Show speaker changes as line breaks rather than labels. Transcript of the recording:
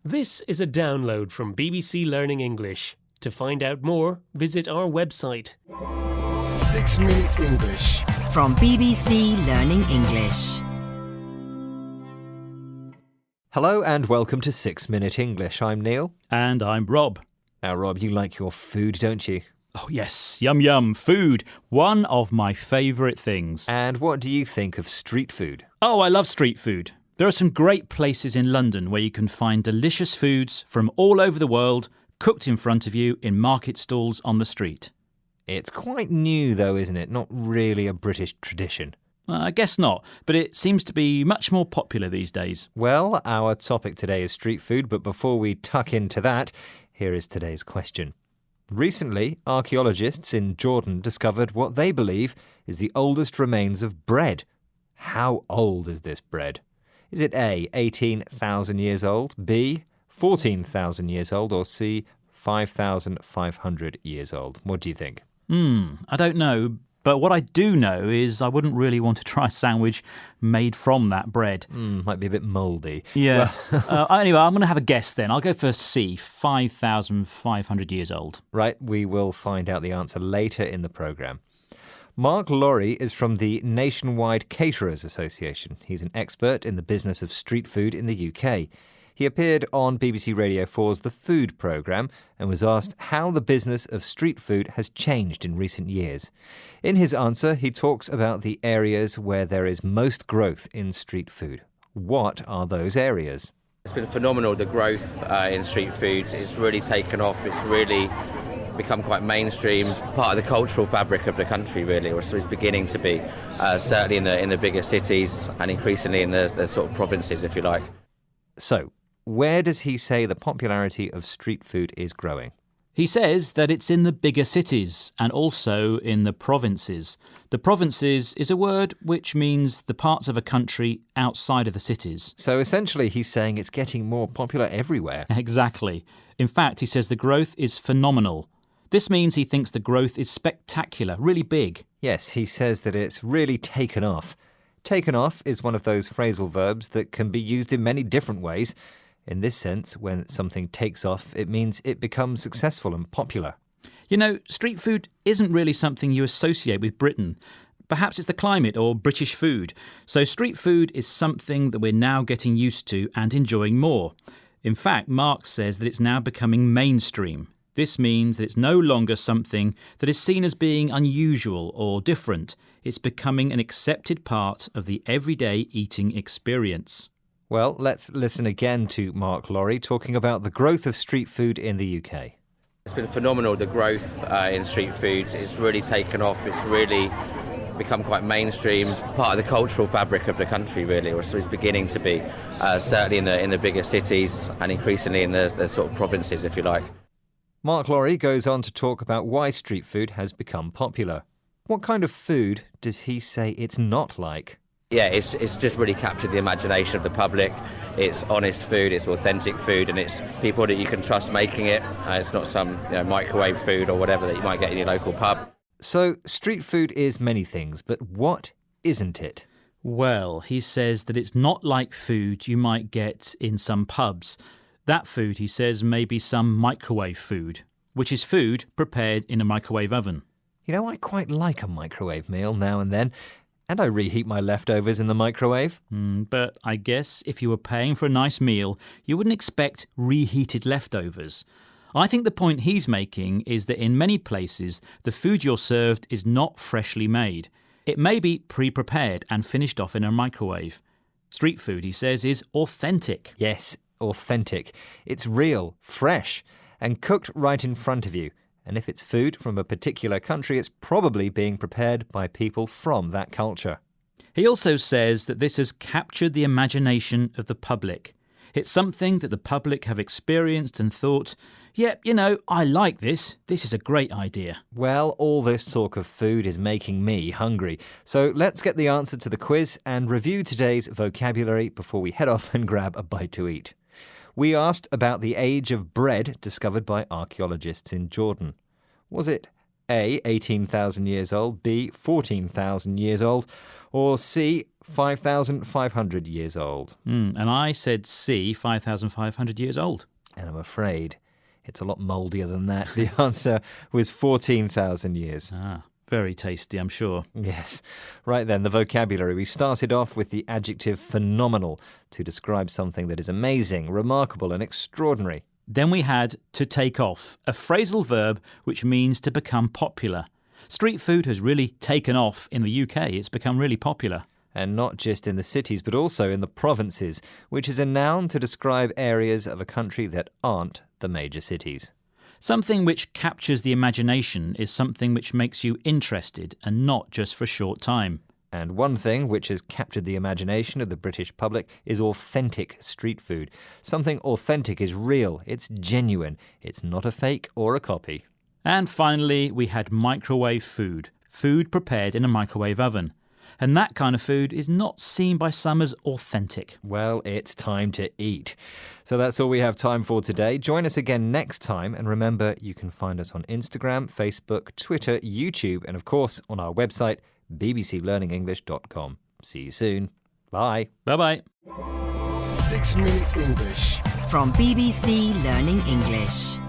This is a download from BBC Learning English. To find out more, visit our website.
6 Minute English.
From BBC Learning English.
Hello and welcome to 6 Minute English. I'm Neil.
And I'm Rob.
Now, Rob, you like your food, don't you?
Oh yes, yum yum, food. One of my favourite things.
And what do you think of street food?
Oh, I love street food. There are some great places in London where you can find delicious foods from all over the world cooked in front of you in market stalls on the street.
It's quite new though, isn't it? Not really a British tradition.
I guess not, but it seems to be much more popular these days.
Well, our topic today is street food, but before we tuck into that, here is today's question. Recently, archaeologists in Jordan discovered what they believe is the oldest remains of bread. How old is this bread? Is it A, 18,000 years old, B, 14,000 years old, or C, 5,500 years old? What do you think?
I don't know, but what I do know is I wouldn't really want to try a sandwich made from that bread.
Might be a bit mouldy.
Yes. Anyway, I'm going to have a guess then. I'll go for C, 5,500 years old.
Right, we will find out the answer later in the programme. Mark Laurie is from the Nationwide Caterers Association. He's an expert in the business of street food in the UK. He appeared on BBC Radio 4's The Food programme and was asked how the business of street food has changed in recent years. In his answer, he talks about the areas where there is most growth in street food. What are those areas?
It's been phenomenal, the growth in street food. It's really taken off. It's really become quite mainstream, part of the cultural fabric of the country, really, or it's beginning to be, certainly in the bigger cities and increasingly in the sort of provinces, if you like.
So, where does he say the popularity of street food is growing?
He says that it's in the bigger cities and also in the provinces. The provinces is a word which means the parts of a country outside of the cities.
So essentially he's saying it's getting more popular everywhere.
Exactly. In fact, he says the growth is phenomenal. This means he thinks the growth is spectacular, really big.
Yes, he says that it's really taken off. Taken off is one of those phrasal verbs that can be used in many different ways. In this sense, when something takes off, it means it becomes successful and popular.
You know, street food isn't really something you associate with Britain. Perhaps it's the climate or British food. So street food is something that we're now getting used to and enjoying more. In fact, Mark says that it's now becoming mainstream. This means that it's no longer something that is seen as being unusual or different. It's becoming an accepted part of the everyday eating experience.
Well, let's listen again to Mark Laurie talking about the growth of street food in the UK.
It's been phenomenal, the growth in street food. It's really taken off. It's really become quite mainstream, part of the cultural fabric of the country, really, or it's beginning to be, certainly in the bigger cities and increasingly in the sort of provinces, if you like.
Mark Laurie goes on to talk about why street food has become popular. What kind of food does he say it's not like?
Yeah, it's just really captured the imagination of the public. It's honest food, it's authentic food, and it's people that you can trust making it. It's not some microwave food or whatever that you might get in your local pub.
So, street food is many things, but what isn't it?
Well, he says that it's not like food you might get in some pubs. That food, he says, may be some microwave food, which is food prepared in a microwave oven.
You know, I quite like a microwave meal now and then, and I reheat my leftovers in the microwave.
But I guess if you were paying for a nice meal, you wouldn't expect reheated leftovers. I think the point he's making is that in many places, the food you're served is not freshly made. It may be pre-prepared and finished off in a microwave. Street food, he says, is authentic.
Yes, authentic. It's real, fresh, and cooked right in front of you. And if it's food from a particular country, it's probably being prepared by people from that culture.
He also says that this has captured the imagination of the public. It's something that the public have experienced and thought, yep, I like this. This is a great idea.
Well, all this talk of food is making me hungry. So let's get the answer to the quiz and review today's vocabulary before we head off and grab a bite to eat. We asked about the age of bread discovered by archaeologists in Jordan. Was it A, 18,000 years old, B, 14,000 years old, or C, 5,500 years old?
And I said C, 5,500 years old.
And I'm afraid it's a lot mouldier than that. The answer was 14,000 years.
Ah, very tasty, I'm sure.
Yes. Right then, the vocabulary. We started off with the adjective phenomenal to describe something that is amazing, remarkable and extraordinary.
Then we had to take off, a phrasal verb which means to become popular. Street food has really taken off in the UK. It's become really popular.
And not just in the cities, but also in the provinces, which is a noun to describe areas of a country that aren't the major cities.
Something which captures the imagination is something which makes you interested and not just for a short time.
And one thing which has captured the imagination of the British public is authentic street food. Something authentic is real, it's genuine, it's not a fake or a copy.
And finally, we had microwave food, food prepared in a microwave oven. And that kind of food is not seen by some as authentic.
Well, it's time to eat. So that's all we have time for today. Join us again next time. And remember, you can find us on Instagram, Facebook, Twitter, YouTube, and of course on our website, bbclearningenglish.com. See you soon. Bye.
Bye-bye.
6 Minute English.
From BBC Learning English.